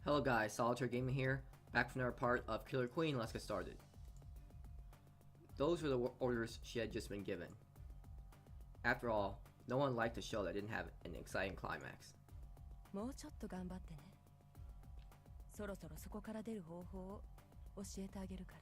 Hello guys, Solitaire Gaming here, back from our part of Killer Queen. Let's get started. Those were the orders she had just been given. After all, no one liked a show that didn't have an exciting climax. もうちょっと頑張ってね。そろそろそこから出る方法を教えてあげるから。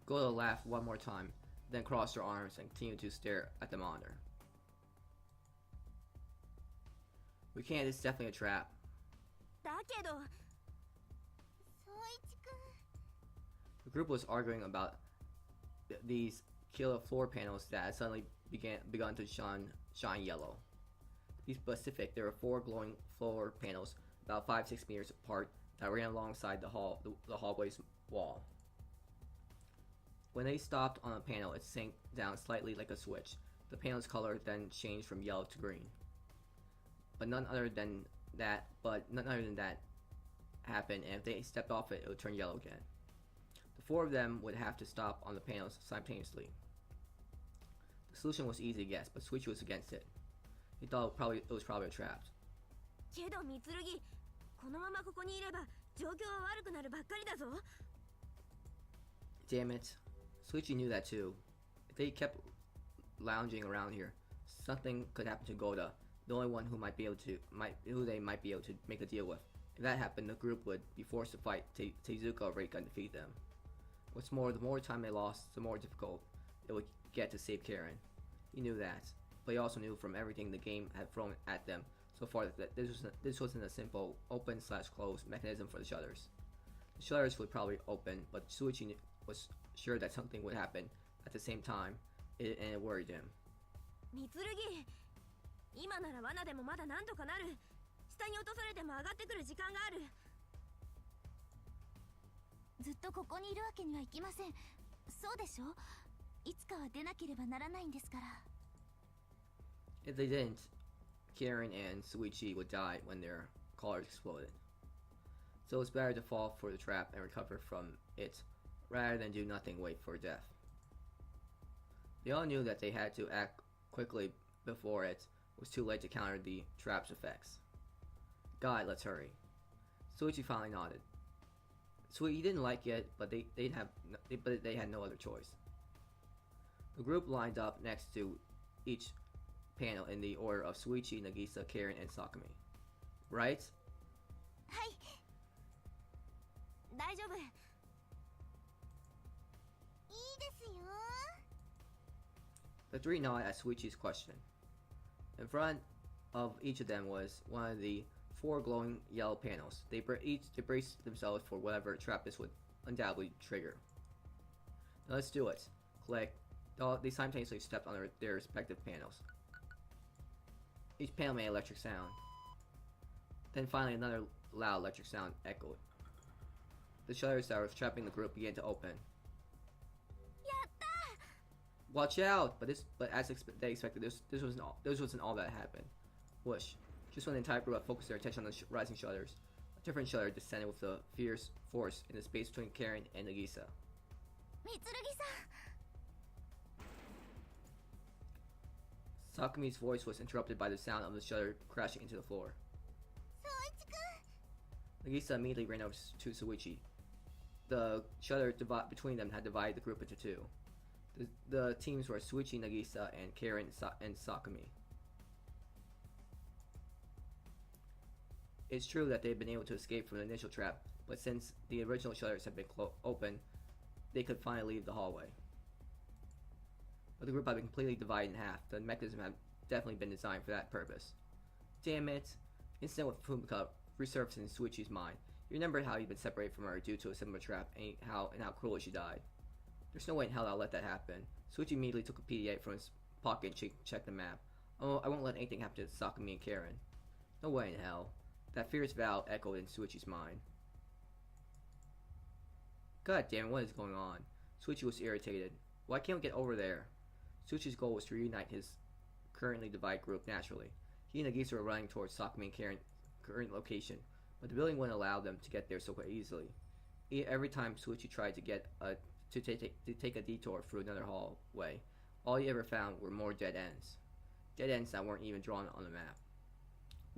Gola laughed one more time, then crossed her arms and continued to stare at the monitor. We can't, it's definitely a trap. だけど、The group was arguing about these killer floor panels that had suddenly begun to shine yellow. To be specific, there were 4 glowing floor panels about 5-6 meters apart that ran alongside the hallway's wall. When they stopped on a panel, it sank down slightly like a switch. The panel's color then changed from yellow to green. But none other than that happened, and if they stepped off it, it would turn yellow again. The 4 of them would have to stop on the panels simultaneously. The solution was easy to guess, but Suichi was against it. He thought it was probably a trap. けど三剣、このままここにいれば状況は悪くなるばっかりだぞ。Damn it. Suichi knew that too. If they kept lounging around here, something could happen to Goda, the only one who they might be able to make a deal with. If that happened, the group would be forced to fight Tezuka or Reika and defeat them. What's more, the more time they lost, the more difficult it would get to save Karen. He knew that, but he also knew from everything the game had thrown at them so far that this wasn't a simple open/close mechanism for the shutters. The shutters would probably open, but Suichi was sure that something would happen at the same time, and it worried him. 三剣、今なら罠でもまだなんとかなる。下に落とされても上がってくる時間がある。ずっとここにいるわけにはいきません。そうでしょ？いつかは出なければならないんですから。If they didn't, Karen and Suichi would die when their collars exploded. So it's better to fall for the trap and recover from it, rather than do nothing and wait for death. They all knew that they had to act quickly before it was too late to counter the trap's effects. God, let's hurry. Suichi finally nodded. He didn't like it, but they had no other choice. The group lined up next to each panel in the order of Suichi, Nagisa, Karen, and Sakumi. Right? はい。大丈夫。いいですよ。The 3 nodded at Suichi's question. In front of each of them was one of the 4 glowing yellow panels. They braced themselves for whatever trap this would undoubtedly trigger. Now let's do it. Click. They simultaneously stepped on their respective panels. Each panel made an electric sound. Then finally another loud electric sound echoed. The shutters that were trapping the group began to open. Watch out! But as they expected, this wasn't all that happened. Whoosh! Just when the entire group had focused their attention on the rising shutters, a different shutter descended with a fierce force in the space between Karen and Nagisa. 三剣さん。 Sakumi's voice was interrupted by the sound of the shutter crashing into the floor. 宗一くん。 Nagisa immediately ran over to Suichi. The shutter between them had divided the group into 2. The teams were Suichi, Nagisa, and Karen and Sakumi. It's true that they had been able to escape from the initial trap, but since the original shutters had been open, they could finally leave the hallway. But the group had been completely divided in half. The mechanism had definitely been designed for that purpose. Damn it! Incident with Fumika resurfaced in Suichi's mind. He remembered how he'd been separated from her due to a similar trap, and how cruelly she died. There's no way in hell I'll let that happen. Suichi immediately took a PDA from his pocket and checked the map. Oh, I won't let anything happen to Sakumi and Karen. No way in hell. That fierce vow echoed in Suichi's mind. God damn it, what is going on? Suichi was irritated. Why can't we get over there? Suichi's goal was to reunite his currently divided group naturally. He and Nagisa were running towards Sakumi and Karen's current location, but the building wouldn't allow them to get there so easily. Every time Suichi tried to take a detour through another hallway, all he ever found were more dead ends. Dead ends that weren't even drawn on the map.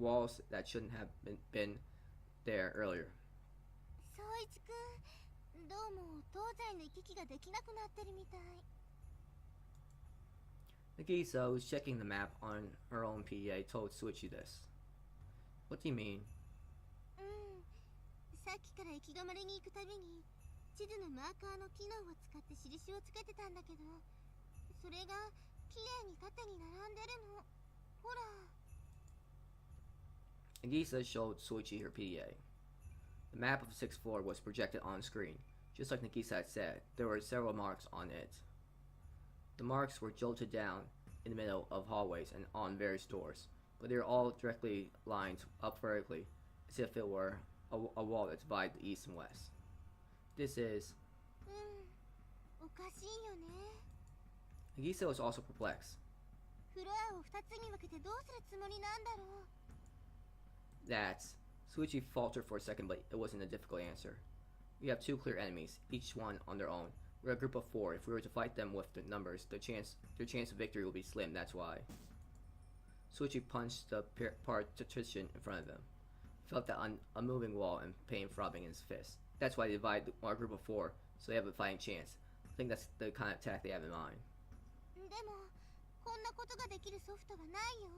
walls that shouldn't have been there earlier. 宗一くん、どうも東西の行き来ができなくなってるみたい。 Nagisa, who's checking the map on her own PDA, told Suichi this. What do you mean? うん、さっきから行き止まりに行くたびに地図のマーカーの機能を使って印をつけてたんだけど、それが綺麗に縦に並んでるの。ほら。 Nagisa showed Suichi her PDA. The map of the sixth floor was projected on screen. Just like Nagisa had said, there were several marks on it. The marks were jolted down in the middle of hallways and on various doors, but they were all directly lined up vertically, as if it were a wall that divided the east and west. This is... うん、おかしいよね。 Nagisa was also perplexed. フロアを2つに分けてどうするつもりなんだろう。 That Suichi faltered for a second, but it wasn't a difficult answer. We have two clear enemies, each one on their own. We're a group of 4. If we were to fight them with the numbers, their chance of victory will be slim, that's why. Suichi punched the partition in front of him. He felt that unmoving wall and pain throbbing in his fist. That's why they divide our group of 4, so they have a fighting chance. I think that's the kind of attack they have in mind. でも、こんなことができるソフトはないよ。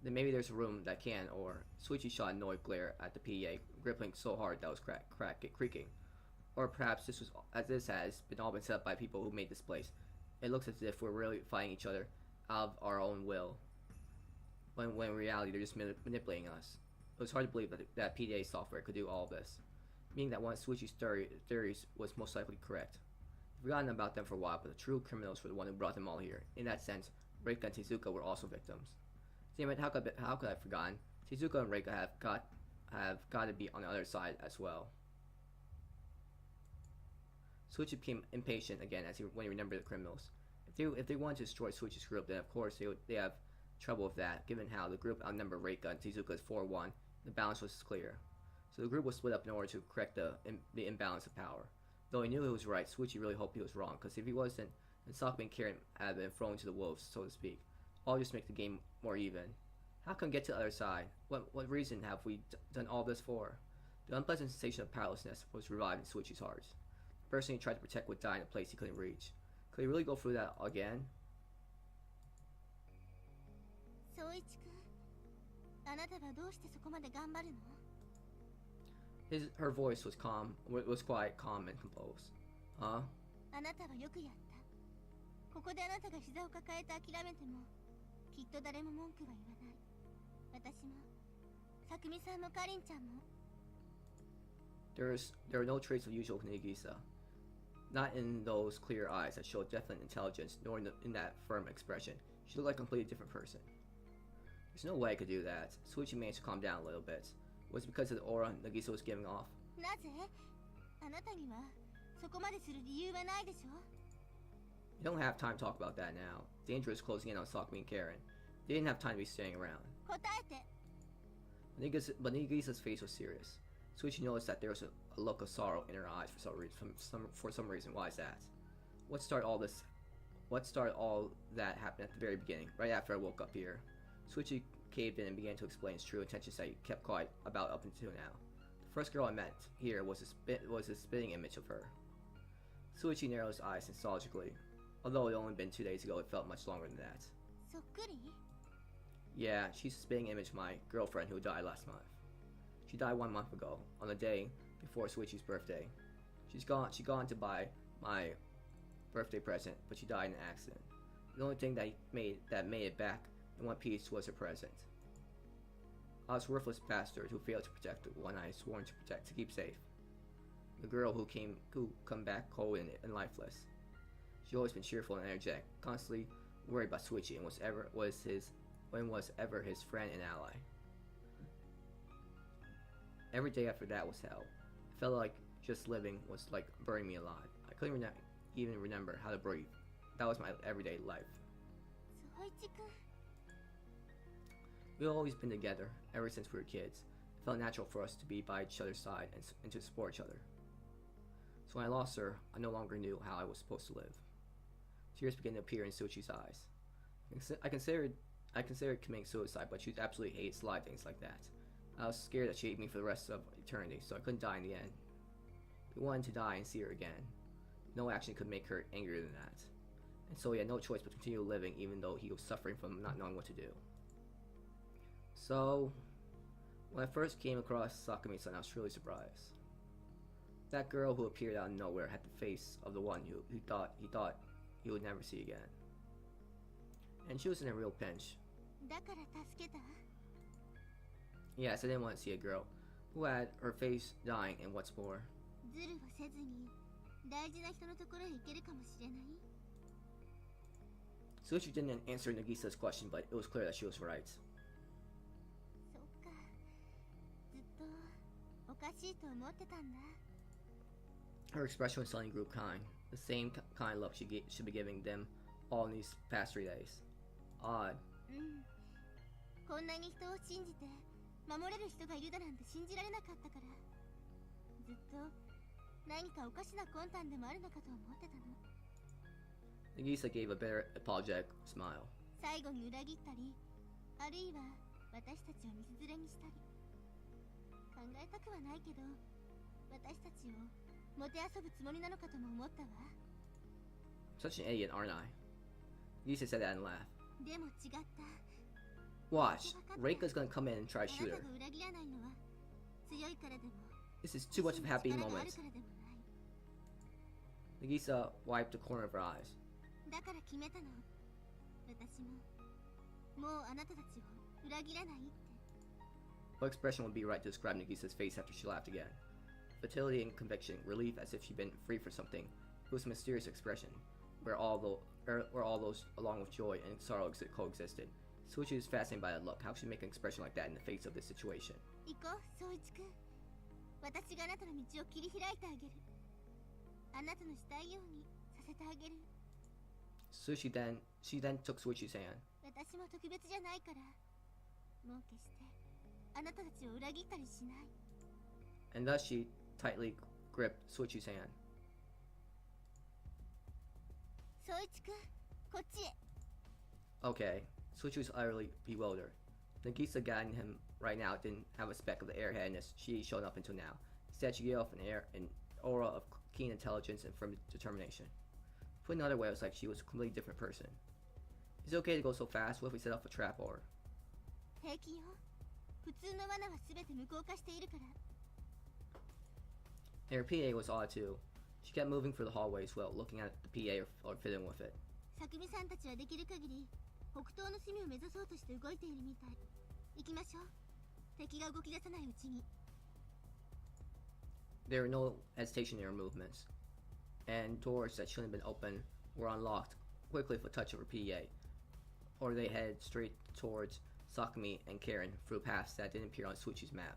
Then maybe there's a room that can, or Suichi shot an annoyed glare at the PDA, gripping so hard that it was creaking. Or perhaps this has all been set up by people who made this place. It looks as if we're really fighting each other out of our own will, when in reality they're just manipulating us. It was hard to believe that PDA software could do all of this, meaning that one of Suichi's theories was most likely correct. We've forgotten about them for a while, but the true criminals were the one who brought them all here. In that sense, Reika and Tezuka were also victims. Damn it, how could I have forgotten? Tezuka and Reika have got to be on the other side as well. Suichi became impatient again when he remembered the criminals. If they wanted to destroy Suichi's group, then of course they have trouble with that, given how the group outnumbered Reika and Tezuka's 4-1. The balance was clear. So the group was split up in order to correct the imbalance of power. Though he knew he was right, Suichi really hoped he was wrong, because if he wasn't, then Sakumi and Karen had been thrown to the wolves, so to speak. All just make the game more even. How can we get to the other side? What reason have we done all this for? The unpleasant sensation of powerlessness was revived in Suichi's heart. The person he tried to protect would die in a place he couldn't reach. Could he really go through that again? 宗一くん、あなたはどうしてそこまで頑張るの？ Her voice was quite calm and composed. Huh? あなたはよくやった。ここであなたが膝を抱えて諦めても、きっと誰も文句は言わない。私も、さくみさんもかりんちゃんも。There are no traces of usual Nagisa. Not in those clear eyes that showed definite intelligence, nor in that firm expression. She looked like a completely different person. There's no way I could do that. Suichi managed to calm down a little bit. Was it because of the aura Nagisa was giving off? なぜ？あなたにはそこまでする理由はないでしょ? You don't have time to talk about that now. Danger is closing in on Sakumi and Karen. They didn't have time to be staying around. 答えて。 But Nagisa's face was serious. Suichi noticed that there was a look of sorrow in her eyes for some reason. Why is that? What started all that happened at the very beginning, right after I woke up here? Suichi caved in and began to explain his true intentions that he kept quiet about up until now. The first girl I met here was a spitting image of her. Suichi narrowed his eyes nostalgically. Although it had only been 2 days ago, it felt much longer than that. そっくり? Yeah, she's a spitting image of my girlfriend who died last month. She died 1 month ago, on the day before Suichi's birthday. She gone to buy my birthday present, but she died in an accident. The only thing that made it back in one piece was her present. I was a worthless bastard who failed to protect the one I had sworn to protect, to keep safe. The girl who come back cold and lifeless. She'd always been cheerful and energetic, constantly worried about Suichi and was ever his friend and ally. Every day after that was hell. It felt like just living was like burning me alive. I couldn't even remember how to breathe. That was my everyday life. 宗一くん。 We've always been together, ever since we were kids. It felt natural for us to be by each other's side and to support each other. So when I lost her, I no longer knew how I was supposed to live. Tears began to appear in Suichi's eyes. I I considered committing suicide, but she absolutely hates sly things like that. I was scared that she'd hate me for the rest of eternity, so I couldn't die in the end. He wanted to die and see her again. No action could make her angrier than that. And so he had no choice but to continue living even though he was suffering from not knowing what to do. So, when I first came across Sakumi-san, I was truly surprised. That girl who appeared out of nowhere had the face of the one who he thought he would never see again. And she was in a real pinch. だから助けた。 Yes, I didn't want to see a girl who had her face dying, and what's more, ズルをせずに大事な人のところへ行けるかもしれない。 Sushi didn't answer Nagisa's question, but it was clear that she was right. そっか。ずっとおかしいと思ってたんだ。 Her expression was suddenly grew kind, the same kind look should be giving them all in these past 3 days. Odd. うん。こんなに人を信じて守れる人がいるだなんて信じられなかったから。ずっと何かおかしな魂胆でもあるのかと思ってたの。 Nagisa gave a bitter, apologetic smile. 最後に裏切ったり、あるいは私たちを道連れにしたり。考えたくはないけど、私たちをもてあそぶつもりなのかとも思ったわ。 Such an idiot, aren't I? Nagisa said that and laughed. でも違った。 Watch, Reika's gonna come in and try to shoot あな her. たが裏切らないのは強いからでも。 This is too much of a happy 力があ moment. るからでもない。 Nagisa wiped the corner of her eyes. だから決めたの。私ももうあなたたちを裏切らないって。 What expression would be right to describe Nagisa's face after she laughed again? Fertility and conviction, relief as if she'd been free for something. It was a mysterious expression, where all those, along with joy and sorrow, coexisted. Suichi was fascinated by that look. How could she make an expression like that in the face of this situation? 行こう、宗一くん。私があなたの道を切り開いてあげる。あなたのしたいようにさせてあげる。 She then took Suichi's hand. 私も特別じゃないから。もう決してあなたたちを裏切ったりしない。 And thus she tightly gripped Suichi's hand. 宗一くん、こっちへ。 Okay, Suichi was utterly bewildered. Nagisa guiding him right now didn't have a speck of the airheadedness she showed up until now. Instead, she gave off an aura of keen intelligence and firm determination. Put another way, it was like she was a completely different person. Is it okay to go so fast? What if we set off a trap or... 平気よ。普通の罠は全て無効化しているから。 And her PA was odd too. She kept moving through the hallways while looking at the PA or fiddling with it. さくみさんたちはできる限り北東の隅を目指そうとして動いているみたい。行きましょう。敵が動き出さないうちに。 There were no hesitation in her movements, and doors that shouldn't have been open were unlocked quickly with a touch of her PA, or they headed straight towards Sakumi and Karen through paths that didn't appear on Suichi's map.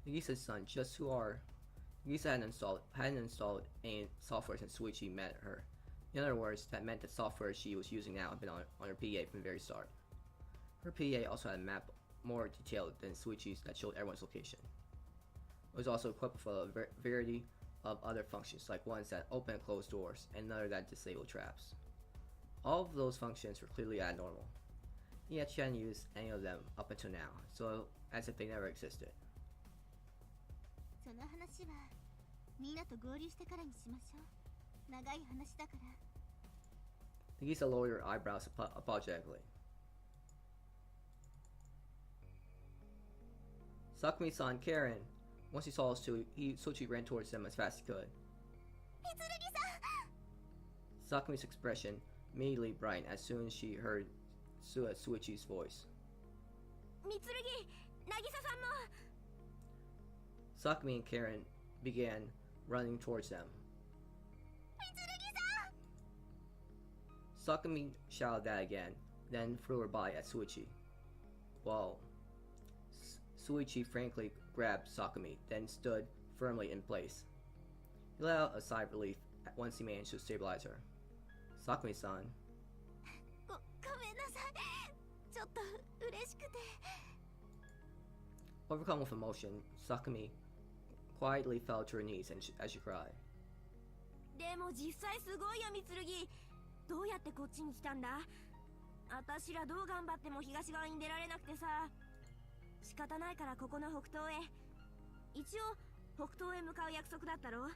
Nagisa's son, just who are... Nagisa hadn't installed any software since Suichi met her. In other words, that meant the software she was using now had been on her PA from the very start. Her PA also had a map more detailed than Suichi's that showed everyone's location. It was also equipped with a variety of other functions, like ones that open and close doors, and another that disabled traps. All of those functions were clearly abnormal, yet she hadn't used any of them up until now, so as if they never existed. その話はみんなと合流してからにしましょう。長い話だから。 Nagisa lowered her eyebrows apologetically. Sakumi-san, Karen. Once he saw us two, Suichi ran towards them as fast as he could. Sakumi's expression immediately brightened as soon as she heard Suichi's voice. みつるぎ、渚さんも。 Sakumi and Karen began running towards them. Sakumi shouted that again, then threw her body at Suichi. Well, Suichi frankly grabbed Sakumi, then stood firmly in place. He let out a sigh of relief once he managed to stabilize her. Sakumi-san. ごめんなさい。ちょっと嬉しくて。 Overcome with emotion, Sakumi quietly fell to her knees as she cried. でも実際すごいよ、みつるぎ。どうやってこっちに来たんだ？私らどう頑張っても東側に出られなくてさ、仕方ないからここの北東へ。一応北東へ向かう約束だったろ。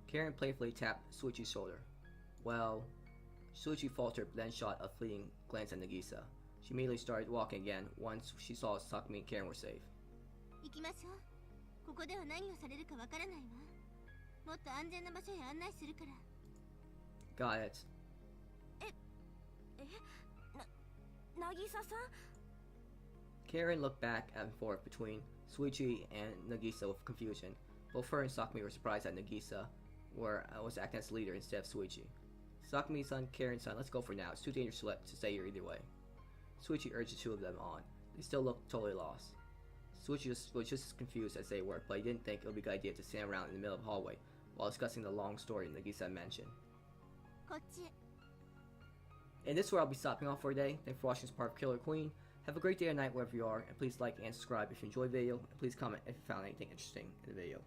Karen playfully tapped Suichi's shoulder. Well, Suichi faltered but then shot a fleeting glance at Nagisa. She immediately started walking again once she saw Sakumi and Karen were safe. 行きましょう。ここでは何をされるかわからないわ。もっと安全な場所へ案内するから。 Got it. 渚さん。 Karen looked back and forth between Suichi and Nagisa with confusion. Both her and Sakumi were surprised that Nagisa was acting as leader instead of Suichi. Sakumi-san, Karen-san, let's go for now. It's too dangerous to stay here either way. Suichi urged the two of them on. They still looked totally lost. Suichi was just as confused as they were, but he didn't think it would be a good idea to stand around in the middle of the hallway while discussing the long story Nagisa mentioned. こっちへ。 And this is where I'll be stopping off for today. Thanks for watching this part of Killer Queen. Have a great day or night wherever you are, and please like and subscribe if you enjoyed the video, and please comment if you found anything interesting in the video.